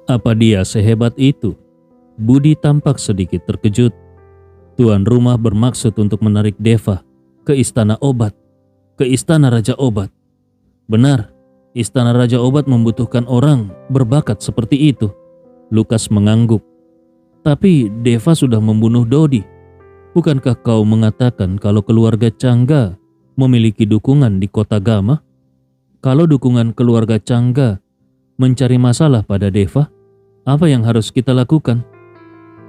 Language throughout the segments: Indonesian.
Apa dia sehebat itu? Budi tampak sedikit terkejut. Tuan rumah bermaksud untuk menarik Deva ke istana obat, ke istana Raja Obat. Benar, istana Raja Obat membutuhkan orang berbakat seperti itu. Lukas mengangguk. Tapi Deva sudah membunuh Dodi. Bukankah kau mengatakan kalau keluarga Cangga memiliki dukungan di kota Gama? Kalau dukungan keluarga Cangga mencari masalah pada Deva, apa yang harus kita lakukan?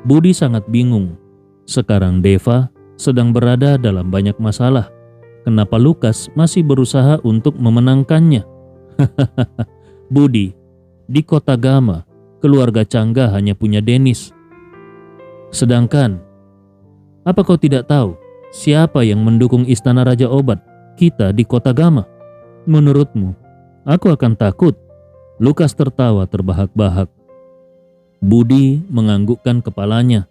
Budi sangat bingung. Sekarang Deva sedang berada dalam banyak masalah. Kenapa Lukas masih berusaha untuk memenangkannya? Budi, di kota Gama, keluarga Cangga hanya punya Denis. Sedangkan, apa kau tidak tahu siapa yang mendukung istana Raja Obat kita di kota Gama? Menurutmu, aku akan takut? Lukas tertawa terbahak-bahak. Budi menganggukkan kepalanya.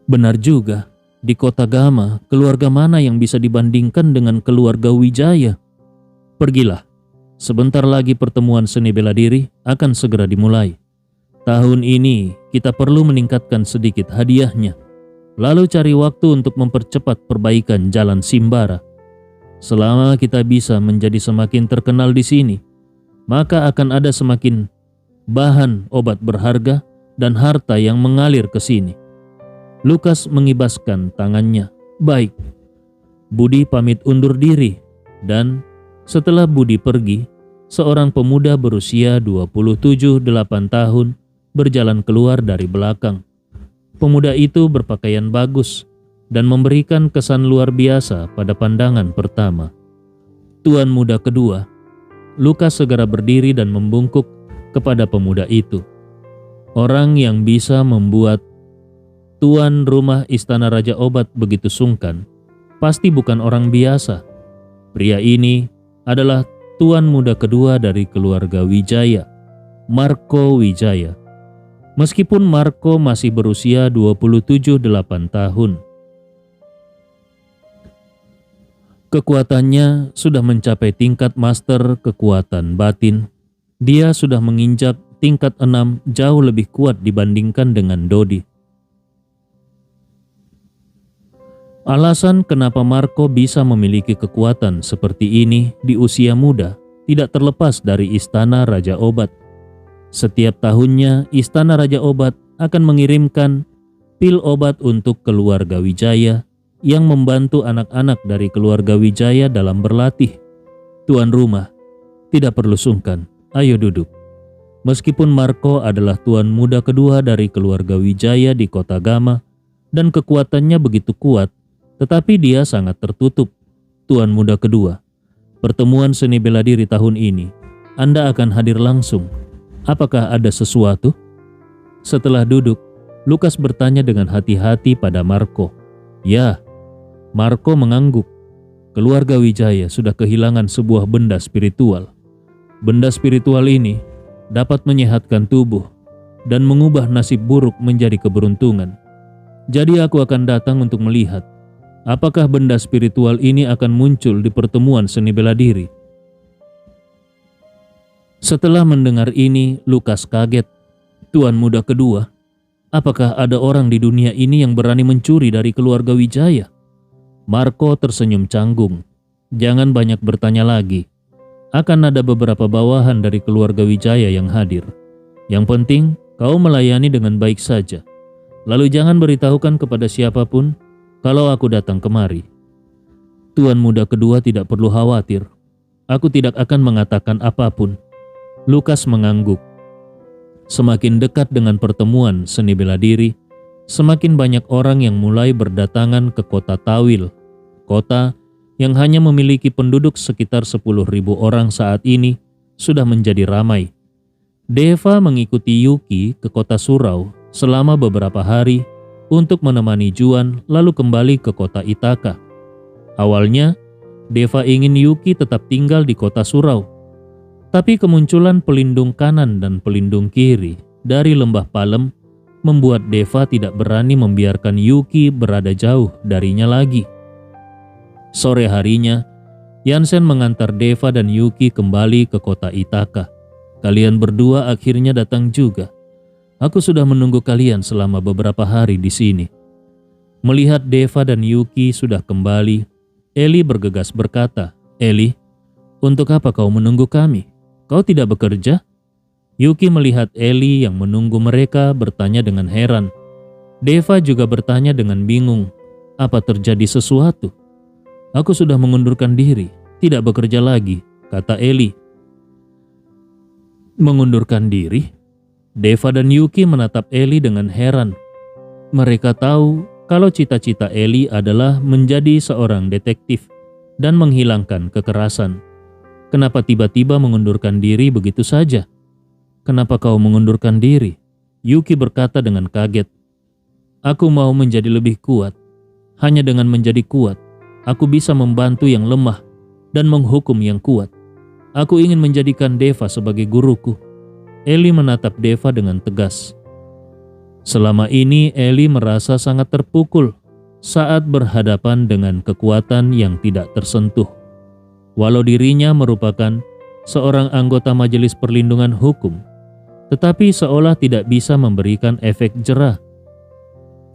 Benar juga, di kota Gama, keluarga mana yang bisa dibandingkan dengan keluarga Wijaya? Pergilah, sebentar lagi pertemuan seni bela diri akan segera dimulai. Tahun ini kita perlu meningkatkan sedikit hadiahnya. Lalu cari waktu untuk mempercepat perbaikan jalan Simbara. Selama kita bisa menjadi semakin terkenal di sini, maka akan ada semakin bahan obat berharga dan harta yang mengalir ke sini. Lukas mengibaskan tangannya. Baik. Budi pamit undur diri, dan setelah Budi pergi, seorang pemuda berusia 27-8 tahun berjalan keluar dari belakang. Pemuda itu berpakaian bagus dan memberikan kesan luar biasa pada pandangan pertama. Tuan muda kedua. Lukas segera berdiri dan membungkuk kepada pemuda itu. Orang yang bisa membuat tuan rumah istana Raja Obat begitu sungkan pasti bukan orang biasa. Pria ini adalah tuan muda kedua dari keluarga Wijaya, Marco Wijaya. Meskipun Marco masih berusia 27-8 tahun, kekuatannya sudah mencapai tingkat master kekuatan batin. Dia sudah menginjak tingkat 6 jauh lebih kuat dibandingkan dengan Dodi. Alasan kenapa Marco bisa memiliki kekuatan seperti ini di usia muda tidak terlepas dari istana Raja Obat. Setiap tahunnya istana Raja Obat akan mengirimkan pil obat untuk keluarga Wijaya yang membantu anak-anak dari keluarga Wijaya dalam berlatih. Tuan rumah, tidak perlu sungkan, ayo duduk. Meskipun Marco adalah tuan muda kedua dari keluarga Wijaya di kota Gama dan kekuatannya begitu kuat, tetapi dia sangat tertutup. Tuan muda kedua, pertemuan seni bela diri tahun ini, Anda akan hadir langsung. Apakah ada sesuatu? Setelah duduk, Lukas bertanya dengan hati-hati pada Marco. Ya, Marco mengangguk. Keluarga Wijaya sudah kehilangan sebuah benda spiritual. Benda spiritual ini dapat menyehatkan tubuh dan mengubah nasib buruk menjadi keberuntungan. Jadi aku akan datang untuk melihat apakah benda spiritual ini akan muncul di pertemuan seni bela diri. Setelah mendengar ini, Lukas kaget. Tuan muda kedua, apakah ada orang di dunia ini yang berani mencuri dari keluarga Wijaya? Marco tersenyum canggung. Jangan banyak bertanya lagi. Akan ada beberapa bawahan dari keluarga Wijaya yang hadir. Yang penting, kau melayani dengan baik saja. Lalu jangan beritahukan kepada siapapun kalau aku datang kemari. Tuan muda kedua tidak perlu khawatir. Aku tidak akan mengatakan apapun. Lukas mengangguk. Semakin dekat dengan pertemuan seni bela diri, semakin banyak orang yang mulai berdatangan ke kota Tawil. Kota yang hanya memiliki penduduk sekitar 10.000 orang saat ini sudah menjadi ramai. Deva mengikuti Yuki ke kota Surau selama beberapa hari untuk menemani Juan lalu kembali ke kota Ithaka. Awalnya, Deva ingin Yuki tetap tinggal di kota Surau. Tapi kemunculan pelindung kanan dan pelindung kiri dari lembah Palem membuat Deva tidak berani membiarkan Yuki berada jauh darinya lagi. Sore harinya, Yansen mengantar Deva dan Yuki kembali ke kota Ithaka. Kalian berdua akhirnya datang juga. Aku sudah menunggu kalian selama beberapa hari di sini." Melihat Deva dan Yuki sudah kembali, Eli bergegas berkata, "Eli, untuk apa kau menunggu kami? Kau tidak bekerja?" Yuki melihat Eli yang menunggu mereka bertanya dengan heran. Deva juga bertanya dengan bingung, "Apa terjadi sesuatu?" "Aku sudah mengundurkan diri, tidak bekerja lagi," kata Eli. "Mengundurkan diri?" Deva dan Yuki menatap Eli dengan heran. Mereka tahu kalau cita-cita Eli adalah menjadi seorang detektif dan menghilangkan kekerasan. Kenapa tiba-tiba mengundurkan diri begitu saja? "Kenapa kau mengundurkan diri?" Yuki berkata dengan kaget. "Aku mau menjadi lebih kuat. Hanya dengan menjadi kuat, aku bisa membantu yang lemah dan menghukum yang kuat. Aku ingin menjadikan Deva sebagai guruku." Eli menatap Deva dengan tegas. Selama ini Eli merasa sangat terpukul saat berhadapan dengan kekuatan yang tidak tersentuh. Walau dirinya merupakan seorang anggota Majelis Perlindungan Hukum, tetapi seolah tidak bisa memberikan efek jera.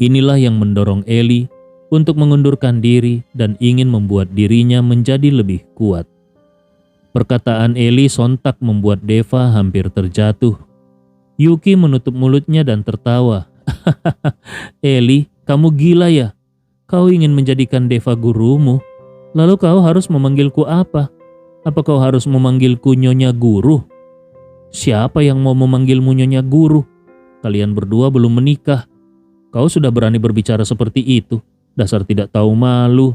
Inilah yang mendorong Eli untuk mengundurkan diri dan ingin membuat dirinya menjadi lebih kuat. Perkataan Eli sontak membuat Deva hampir terjatuh. Yuki menutup mulutnya dan tertawa. "Eli, kamu gila ya? Kau ingin menjadikan Deva gurumu? Lalu kau harus memanggilku apa? Apa kau harus memanggilku Nyonya Guru?" "Siapa yang mau memanggilmu Nyonya Guru? Kalian berdua belum menikah. Kau sudah berani berbicara seperti itu. Dasar tidak tahu malu."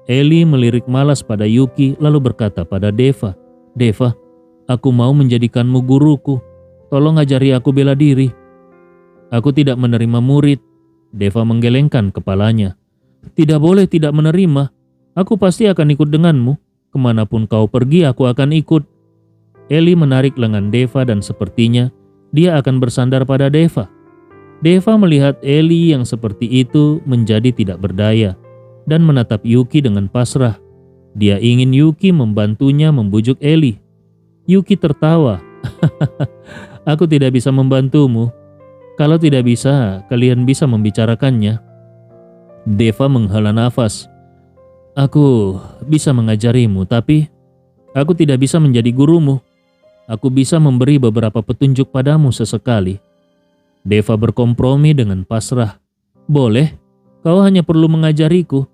Eli melirik malas pada Yuki lalu berkata pada Deva, "Deva, aku mau menjadikanmu guruku. Tolong ajari aku bela diri." "Aku tidak menerima murid." Deva menggelengkan kepalanya. "Tidak boleh tidak menerima. Aku pasti akan ikut denganmu. Kemanapun kau pergi aku akan ikut." Eli menarik lengan Deva dan sepertinya dia akan bersandar pada Deva. Deva melihat Eli yang seperti itu menjadi tidak berdaya dan menatap Yuki dengan pasrah. Dia ingin Yuki membantunya membujuk Eli. Yuki tertawa. "Aku tidak bisa membantumu. Kalau tidak bisa, kalian bisa membicarakannya." Deva menghela nafas. "Aku bisa mengajarimu, tapi aku tidak bisa menjadi gurumu. Aku bisa memberi beberapa petunjuk padamu sesekali." Deva berkompromi dengan pasrah. "Boleh, kau hanya perlu mengajariku."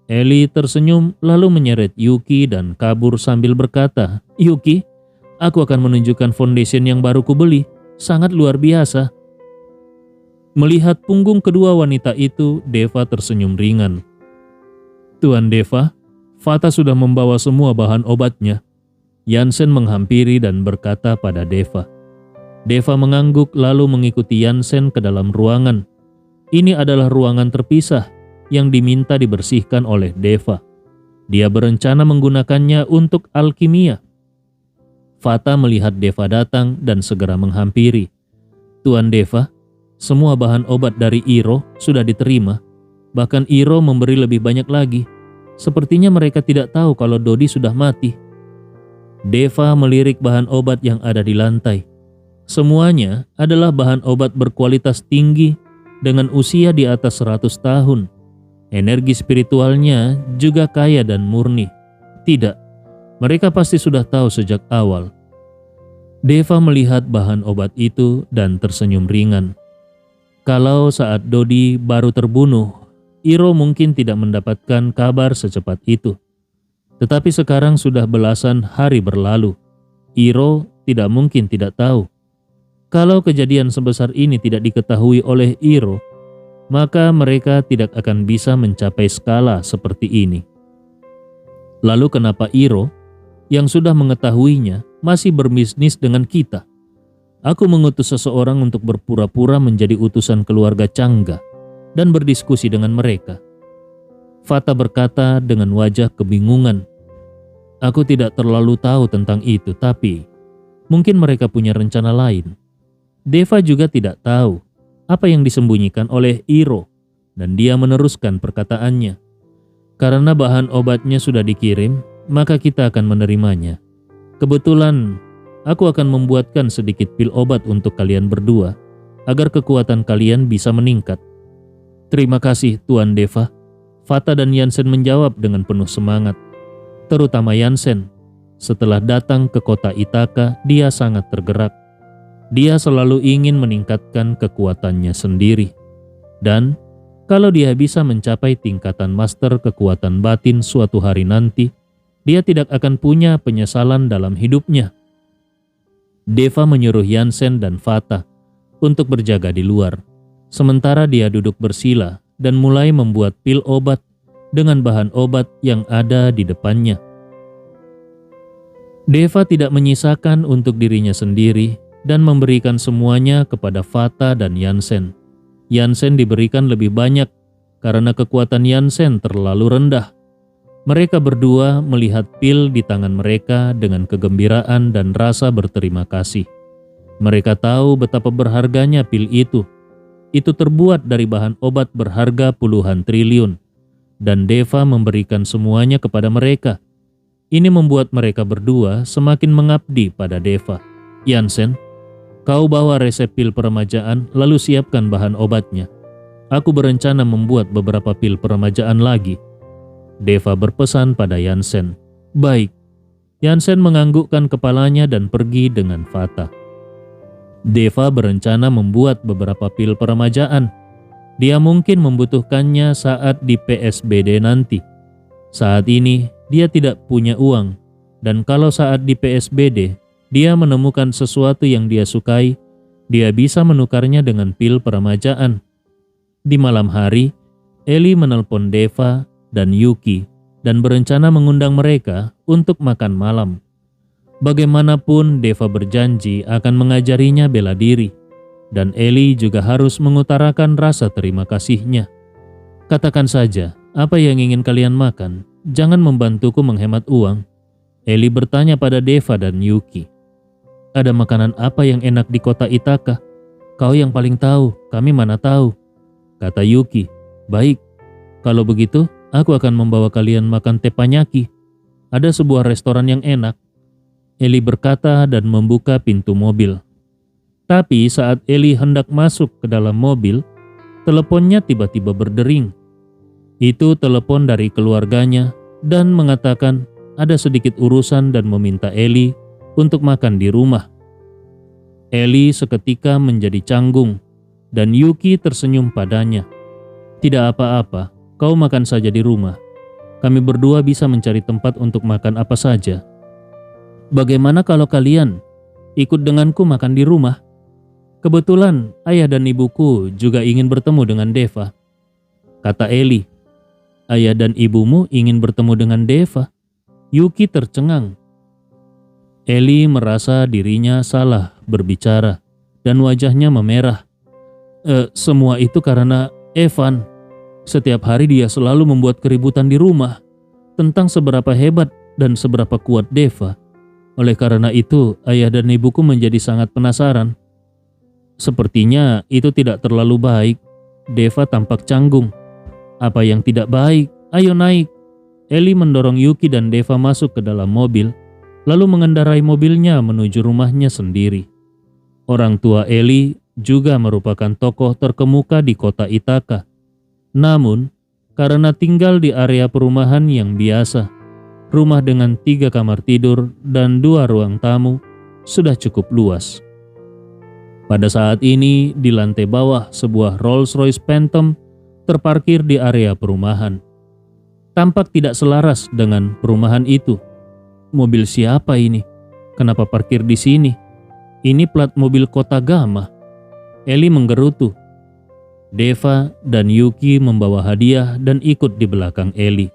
Eli tersenyum lalu menyeret Yuki dan kabur sambil berkata, "Yuki, aku akan menunjukkan foundation yang baru kubeli. Sangat luar biasa." Melihat punggung kedua wanita itu, Deva tersenyum ringan. "Tuan Deva, Fata sudah membawa semua bahan obatnya." Yansen menghampiri dan berkata pada Deva. Deva mengangguk lalu mengikuti Yansen ke dalam ruangan. Ini adalah ruangan terpisah yang diminta dibersihkan oleh Deva. Dia berencana menggunakannya untuk alkimia. Fata melihat Deva datang dan segera menghampiri. "Tuan Deva, semua bahan obat dari Iro sudah diterima. Bahkan Iro memberi lebih banyak lagi. Sepertinya mereka tidak tahu kalau Dodi sudah mati." Deva melirik bahan obat yang ada di lantai. Semuanya adalah bahan obat berkualitas tinggi dengan usia di atas 100 tahun. Energi spiritualnya juga kaya dan murni. Tidak, mereka pasti sudah tahu sejak awal. Deva melihat bahan obat itu dan tersenyum ringan. Kalau saat Dodi baru terbunuh, Iro mungkin tidak mendapatkan kabar secepat itu. Tetapi sekarang sudah belasan hari berlalu. Iro tidak mungkin tidak tahu. Kalau kejadian sebesar ini tidak diketahui oleh Iro, maka mereka tidak akan bisa mencapai skala seperti ini. Lalu kenapa Iro yang sudah mengetahuinya masih berbisnis dengan kita? Aku mengutus seseorang untuk berpura-pura menjadi utusan keluarga Changga dan berdiskusi dengan mereka. Fata berkata dengan wajah kebingungan. "Aku tidak terlalu tahu tentang itu, tapi mungkin mereka punya rencana lain." Deva juga tidak tahu apa yang disembunyikan oleh Iro dan dia meneruskan perkataannya. "Karena bahan obatnya sudah dikirim, maka kita akan menerimanya. Kebetulan aku akan membuatkan sedikit pil obat untuk kalian berdua, agar kekuatan kalian bisa meningkat. Terima kasih, Tuan Deva. Fata dan Yansen menjawab dengan penuh semangat. Terutama Yansen. Setelah datang ke kota Ithaka, dia sangat tergerak. Dia selalu ingin meningkatkan kekuatannya sendiri. Dan kalau dia bisa mencapai tingkatan master kekuatan batin suatu hari nanti, dia tidak akan punya penyesalan dalam hidupnya. Deva menyuruh Yansen dan Fata untuk berjaga di luar, sementara dia duduk bersila dan mulai membuat pil obat dengan bahan obat yang ada di depannya. Deva tidak menyisakan untuk dirinya sendiri dan memberikan semuanya kepada Fata dan Yansen. Yansen diberikan lebih banyak karena kekuatan Yansen terlalu rendah. Mereka berdua melihat pil di tangan mereka dengan kegembiraan dan rasa berterima kasih. Mereka tahu betapa berharganya pil itu. Itu terbuat dari bahan obat berharga puluhan triliun, dan Deva memberikan semuanya kepada mereka. Ini membuat mereka berdua semakin mengabdi pada Deva. Yansen, kau bawa resep pil peremajaan lalu siapkan bahan obatnya. Aku berencana membuat beberapa pil peremajaan lagi. Deva berpesan pada Yansen. Baik. Yansen menganggukkan kepalanya dan pergi dengan Fata. Deva berencana membuat beberapa pil peremajaan. Dia mungkin membutuhkannya saat di PSBD nanti. Saat ini, dia tidak punya uang. Dan kalau saat di PSBD, dia menemukan sesuatu yang dia sukai, dia bisa menukarnya dengan pil peremajaan. Di malam hari, Eli menelpon Deva dan Yuki dan berencana mengundang mereka untuk makan malam. Bagaimanapun Deva berjanji akan mengajarinya bela diri, dan Eli juga harus mengutarakan rasa terima kasihnya. Katakan saja, apa yang ingin kalian makan? Jangan membantuku menghemat uang. Eli bertanya pada Deva dan Yuki. Ada makanan apa yang enak di kota Ithaka? Kau yang paling tahu, kami mana tahu. Kata Yuki. Baik, kalau begitu aku akan membawa kalian makan teppanyaki. Ada sebuah restoran yang enak. Eli berkata dan membuka pintu mobil. Tapi saat Eli hendak masuk ke dalam mobil, teleponnya tiba-tiba berdering. Itu telepon dari keluarganya dan mengatakan ada sedikit urusan dan meminta Eli untuk makan di rumah. Eli seketika menjadi canggung dan Yuki tersenyum padanya. Tidak apa-apa, kau makan saja di rumah. Kami berdua bisa mencari tempat untuk makan apa saja. Bagaimana kalau kalian ikut denganku makan di rumah? Kebetulan ayah dan ibuku juga ingin bertemu dengan Deva. Kata Eli. Ayah dan ibumu ingin bertemu dengan Deva? Yuki tercengang. Eli merasa dirinya salah berbicara dan wajahnya memerah. Semua itu karena Evan. Setiap hari dia selalu membuat keributan di rumah tentang seberapa hebat dan seberapa kuat Deva. Oleh karena itu, ayah dan ibuku menjadi sangat penasaran. Sepertinya itu tidak terlalu baik. Deva tampak canggung. Apa yang tidak baik? Ayo naik. Eli mendorong Yuki dan Deva masuk ke dalam mobil, lalu mengendarai mobilnya menuju rumahnya sendiri. Orang tua Eli juga merupakan tokoh terkemuka di kota Ithaka. Namun, karena tinggal di area perumahan yang biasa, rumah dengan 3 kamar tidur dan 2 ruang tamu sudah cukup luas. Pada saat ini, di lantai bawah sebuah Rolls-Royce Phantom terparkir di area perumahan. Tampak tidak selaras dengan perumahan itu. Mobil siapa ini? Kenapa parkir di sini? Ini plat mobil kota Gama. Eli menggerutu. Deva dan Yuki membawa hadiah dan ikut di belakang Eli.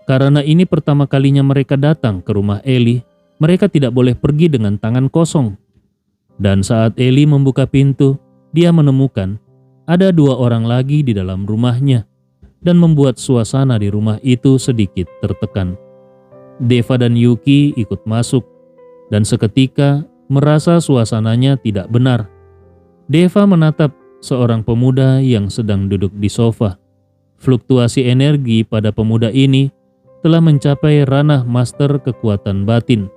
Karena ini pertama kalinya mereka datang ke rumah Eli, mereka tidak boleh pergi dengan tangan kosong. Dan saat Eli membuka pintu, dia menemukan ada 2 orang lagi di dalam rumahnya dan membuat suasana di rumah itu sedikit tertekan. Deva dan Yuki ikut masuk dan seketika merasa suasananya tidak benar. Deva menatap seorang pemuda yang sedang duduk di sofa. Fluktuasi energi pada pemuda ini telah mencapai ranah master kekuatan batin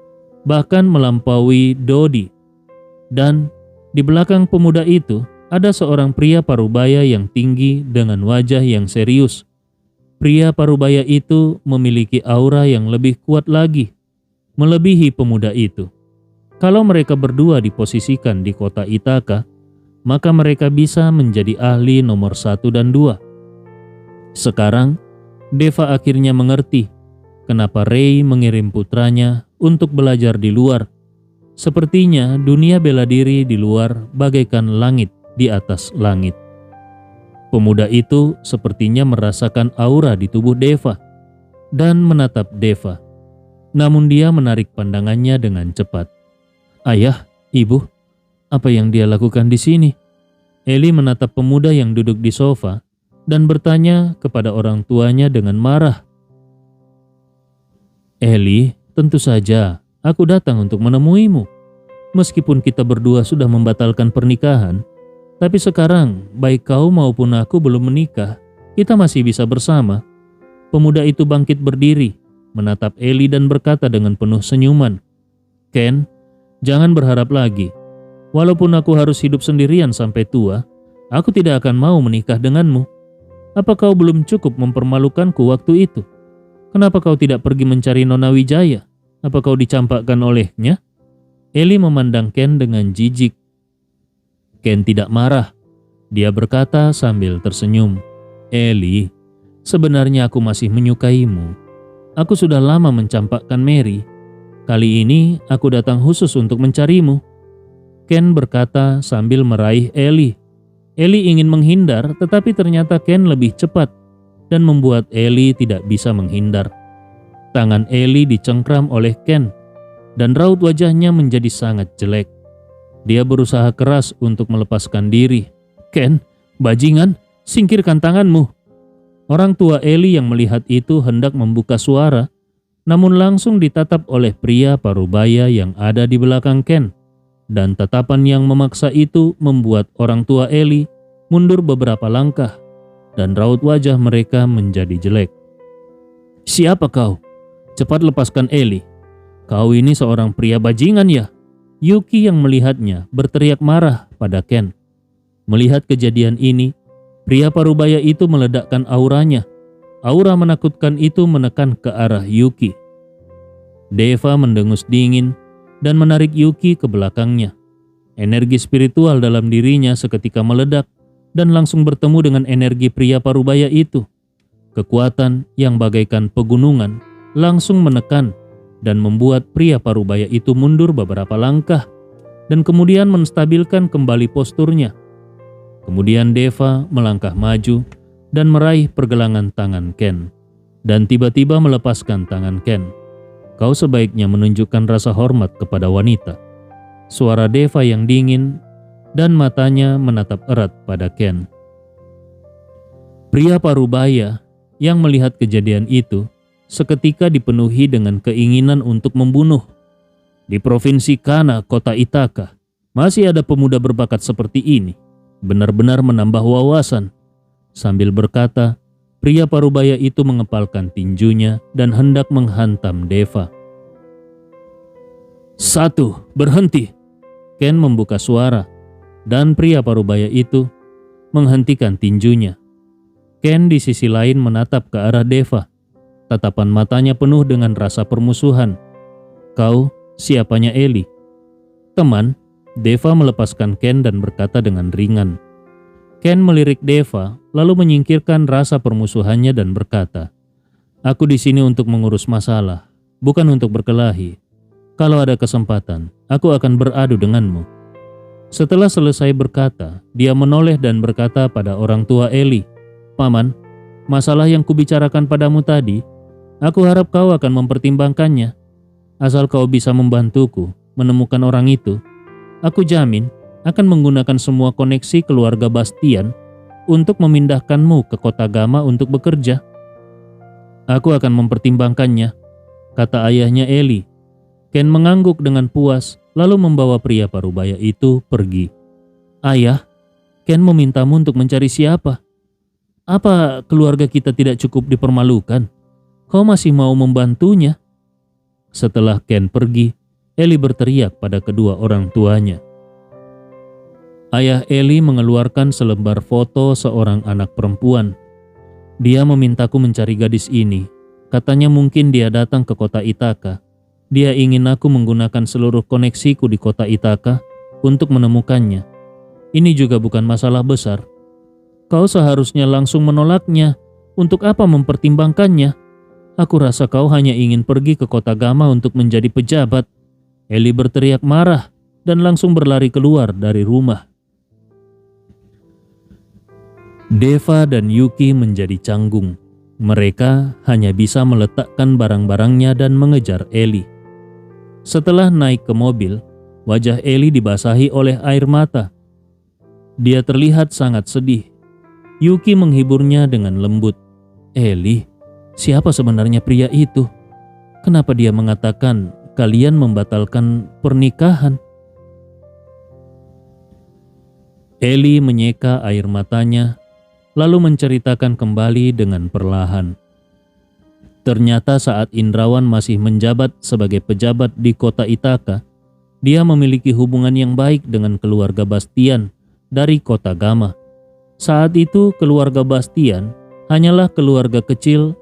bahkan melampaui Dodi. Dan di belakang pemuda itu ada seorang pria parubaya yang tinggi dengan wajah yang serius. Pria parubaya itu memiliki aura yang lebih kuat lagi, melebihi pemuda itu. Kalau mereka berdua diposisikan di kota Ithaka, maka mereka bisa menjadi ahli nomor 1 dan 2. Sekarang, Deva akhirnya mengerti kenapa Rei mengirim putranya untuk belajar di luar. Sepertinya dunia bela diri di luar bagaikan langit di atas langit. Pemuda itu sepertinya merasakan aura di tubuh Deva dan menatap Deva. Namun dia menarik pandangannya dengan cepat. "Ayah, ibu, apa yang dia lakukan di sini?" Eli menatap pemuda yang duduk di sofa dan bertanya kepada orang tuanya dengan marah. "Eli, tentu saja aku datang untuk menemuimu. Meskipun kita berdua sudah membatalkan pernikahan, tapi sekarang baik kau maupun aku belum menikah, kita masih bisa bersama." Pemuda itu bangkit berdiri, menatap Eli dan berkata dengan penuh senyuman, "Ken, jangan berharap lagi. Walaupun aku harus hidup sendirian sampai tua, aku tidak akan mau menikah denganmu. Apa kau belum cukup mempermalukanku waktu itu? Kenapa kau tidak pergi mencari Nona Wijaya? Apa kau dicampakkan olehnya?" Eli memandang Ken dengan jijik. Ken tidak marah. Dia berkata sambil tersenyum, "Eli, sebenarnya aku masih menyukaimu. Aku sudah lama mencampakkan Mary. Kali ini aku datang khusus untuk mencarimu." Ken berkata sambil meraih Eli. Eli ingin menghindar, tetapi ternyata Ken lebih cepat dan membuat Eli tidak bisa menghindar. Tangan Eli dicengkram oleh Ken dan raut wajahnya menjadi sangat jelek. Dia berusaha keras untuk melepaskan diri. "Ken, bajingan, singkirkan tanganmu." Orang tua Eli yang melihat itu hendak membuka suara, namun langsung ditatap oleh pria parubaya yang ada di belakang Ken. Dan tatapan yang memaksa itu membuat orang tua Eli mundur beberapa langkah dan raut wajah mereka menjadi jelek. "Siapa kau? Cepat lepaskan Eli. Kau ini seorang pria bajingan ya?" Yuki yang melihatnya berteriak marah pada Ken. Melihat kejadian ini, pria parubaya itu meledakkan auranya. Aura menakutkan itu menekan ke arah Yuki. Deva mendengus dingin dan menarik Yuki ke belakangnya. Energi spiritual dalam dirinya seketika meledak dan langsung bertemu dengan energi pria parubaya itu. Kekuatan yang bagaikan pegunungan langsung menekan dan membuat pria parubaya itu mundur beberapa langkah dan kemudian menstabilkan kembali posturnya. Kemudian Deva melangkah maju dan meraih pergelangan tangan Ken dan tiba-tiba melepaskan tangan Ken. "Kau sebaiknya menunjukkan rasa hormat kepada wanita." Suara Deva yang dingin dan matanya menatap erat pada Ken. Pria parubaya yang melihat kejadian itu seketika dipenuhi dengan keinginan untuk membunuh. Di provinsi Kana, kota Ithaka, masih ada pemuda berbakat seperti ini. Benar-benar menambah wawasan. Sambil berkata, pria parubaya itu mengepalkan tinjunya dan hendak menghantam Deva. "1, berhenti!" Ken membuka suara dan pria parubaya itu menghentikan tinjunya. Ken di sisi lain menatap ke arah Deva. Tatapan matanya penuh dengan rasa permusuhan. "Kau, siapanya Eli?" "Teman." Deva melepaskan Ken dan berkata dengan ringan. Ken melirik Deva lalu menyingkirkan rasa permusuhannya dan berkata, "Aku di sini untuk mengurus masalah, bukan untuk berkelahi. Kalau ada kesempatan, aku akan beradu denganmu." Setelah selesai berkata, dia menoleh dan berkata pada orang tua Eli, "Paman, masalah yang kubicarakan padamu tadi, aku harap kau akan mempertimbangkannya. Asal kau bisa membantuku menemukan orang itu, aku jamin akan menggunakan semua koneksi keluarga Bastian untuk memindahkanmu ke kota Gama untuk bekerja." "Aku akan mempertimbangkannya," kata ayahnya Eli. Ken mengangguk dengan puas lalu membawa pria parubaya itu pergi. "Ayah, Ken memintamu untuk mencari siapa? Apa keluarga kita tidak cukup dipermalukan? Kau masih mau membantunya?" Setelah Ken pergi, Eli berteriak pada kedua orang tuanya. Ayah Eli mengeluarkan selembar foto seorang anak perempuan. Dia memintaku mencari gadis ini. Katanya mungkin dia datang ke kota Ithaka. Dia ingin aku menggunakan seluruh koneksiku di kota Ithaka untuk menemukannya. Ini juga bukan masalah besar. Kau seharusnya langsung menolaknya. Untuk apa mempertimbangkannya? Aku rasa kau hanya ingin pergi ke kota Gama untuk menjadi pejabat. Eli berteriak marah dan langsung berlari keluar dari rumah. Deva dan Yuki menjadi canggung. Mereka hanya bisa meletakkan barang-barangnya dan mengejar Eli. Setelah naik ke mobil, wajah Eli dibasahi oleh air mata. Dia terlihat sangat sedih. Yuki menghiburnya dengan lembut. Eli, siapa sebenarnya pria itu? Kenapa dia mengatakan kalian membatalkan pernikahan? Eli menyeka air matanya, lalu menceritakan kembali dengan perlahan. Ternyata saat Indrawan masih menjabat sebagai pejabat di kota Ithaka, dia memiliki hubungan yang baik dengan keluarga Bastian dari kota Gama. Saat itu keluarga Bastian hanyalah keluarga kecil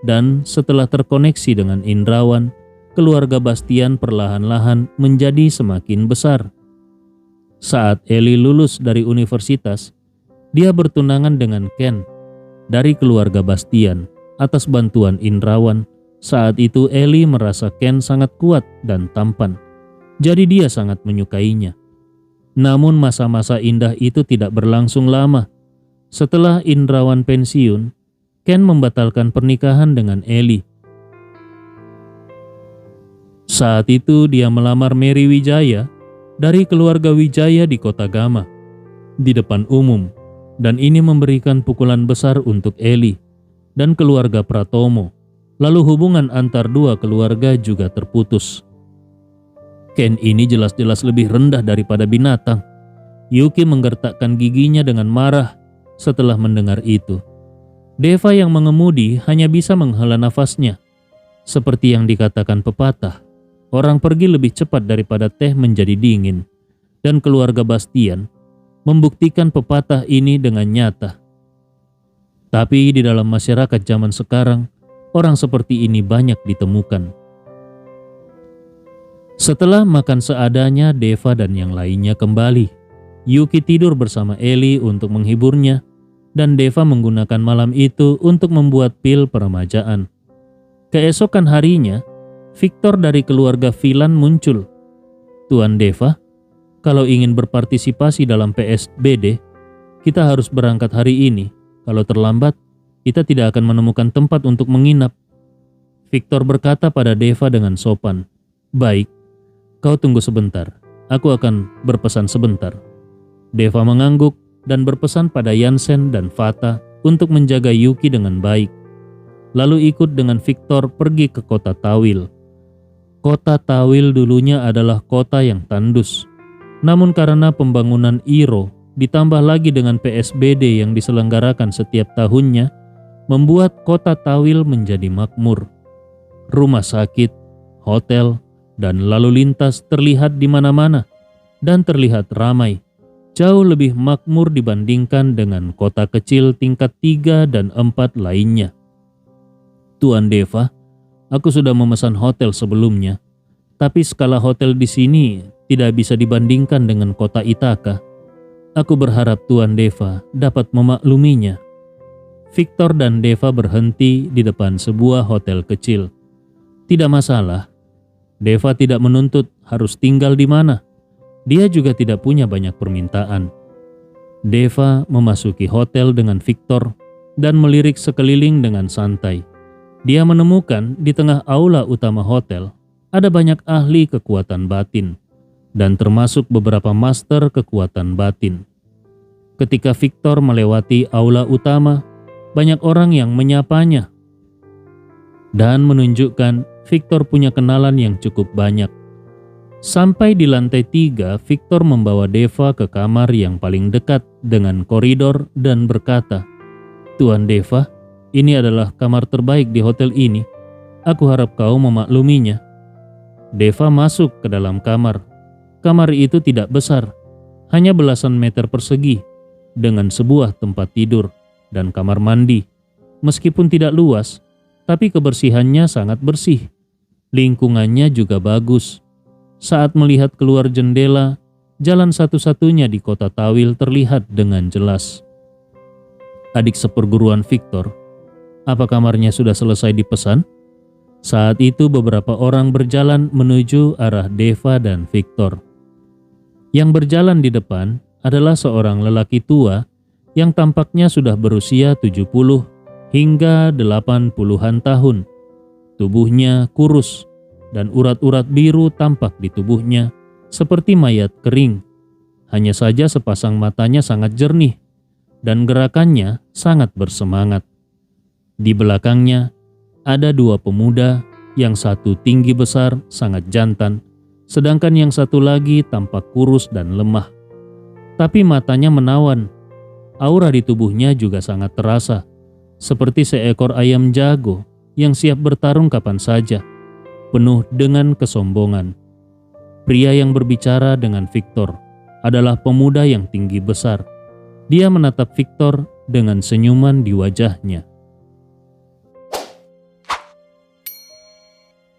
dan setelah terkoneksi dengan Indrawan, keluarga Bastian perlahan-lahan menjadi semakin besar. Saat Eli lulus dari universitas, dia bertunangan dengan Ken dari keluarga Bastian atas bantuan Indrawan. Saat itu Eli merasa Ken sangat kuat dan tampan, jadi dia sangat menyukainya. Namun masa-masa indah itu tidak berlangsung lama. Setelah Indrawan pensiun, Ken membatalkan pernikahan dengan Eli. Saat itu dia melamar Mary Wijaya dari keluarga Wijaya di kota Gama di depan umum, dan ini memberikan pukulan besar untuk Eli dan keluarga Pratomo. Lalu hubungan antar dua keluarga juga terputus. Ken ini jelas-jelas lebih rendah daripada binatang. Yuki menggertakkan giginya dengan marah setelah mendengar itu. Deva yang mengemudi hanya bisa menghela nafasnya. Seperti yang dikatakan pepatah, orang pergi lebih cepat daripada teh menjadi dingin. Dan keluarga Bastian membuktikan pepatah ini dengan nyata. Tapi di dalam masyarakat zaman sekarang, orang seperti ini banyak ditemukan. Setelah makan seadanya, Deva dan yang lainnya kembali. Yuki tidur bersama Eli untuk menghiburnya, dan Deva menggunakan malam itu untuk membuat pil peremajaan. Keesokan harinya, Victor dari keluarga Vilan muncul. Tuan Deva, kalau ingin berpartisipasi dalam PSBD, kita harus berangkat hari ini. Kalau terlambat, kita tidak akan menemukan tempat untuk menginap. Victor berkata pada Deva dengan sopan, "Baik, kau tunggu sebentar, aku akan berpesan sebentar." Deva mengangguk dan berpesan pada Yansen dan Fata untuk menjaga Yuki dengan baik. Lalu ikut dengan Victor pergi ke kota Tawil. Kota Tawil dulunya adalah kota yang tandus. Namun karena pembangunan Iro ditambah lagi dengan PSBD yang diselenggarakan setiap tahunnya, membuat kota Tawil menjadi makmur. Rumah sakit, hotel, dan lalu lintas terlihat di mana-mana dan terlihat ramai, jauh lebih makmur dibandingkan dengan kota kecil tingkat 3 dan 4 lainnya. Tuan Deva, aku sudah memesan hotel sebelumnya, tapi skala hotel di sini tidak bisa dibandingkan dengan kota Ithaka. Aku berharap Tuan Deva dapat memakluminya. Victor dan Deva berhenti di depan sebuah hotel kecil. Tidak masalah. Deva tidak menuntut harus tinggal di mana. Dia juga tidak punya banyak permintaan. Deva memasuki hotel dengan Victor dan melirik sekeliling dengan santai. Dia menemukan di tengah aula utama hotel ada banyak ahli kekuatan batin dan termasuk beberapa master kekuatan batin. Ketika Victor melewati aula utama, banyak orang yang menyapanya dan menunjukkan Victor punya kenalan yang cukup banyak. Sampai di lantai 3, Victor membawa Deva ke kamar yang paling dekat dengan koridor dan berkata, "Tuan Deva, ini adalah kamar terbaik di hotel ini. Aku harap kau memakluminya." Deva masuk ke dalam kamar. Kamar itu tidak besar, hanya belasan meter persegi, dengan sebuah tempat tidur dan kamar mandi. Meskipun tidak luas, tapi kebersihannya sangat bersih. Lingkungannya juga bagus. Saat melihat keluar jendela, jalan satu-satunya di kota Tawil terlihat dengan jelas. Adik seperguruan Victor, apa kamarnya sudah selesai dipesan? Saat itu beberapa orang berjalan menuju arah Deva dan Victor. Yang berjalan di depan adalah seorang lelaki tua yang tampaknya sudah berusia 70 hingga 80-an tahun. Tubuhnya kurus dan urat-urat biru tampak di tubuhnya seperti mayat kering. Hanya saja sepasang matanya sangat jernih dan gerakannya sangat bersemangat. Di belakangnya ada dua pemuda, yang satu tinggi besar sangat jantan, sedangkan yang satu lagi tampak kurus dan lemah. Tapi matanya menawan. Aura di tubuhnya juga sangat terasa, seperti seekor ayam jago yang siap bertarung kapan saja, penuh dengan kesombongan. Pria yang berbicara dengan Victor adalah pemuda yang tinggi besar. Dia menatap Victor dengan senyuman di wajahnya.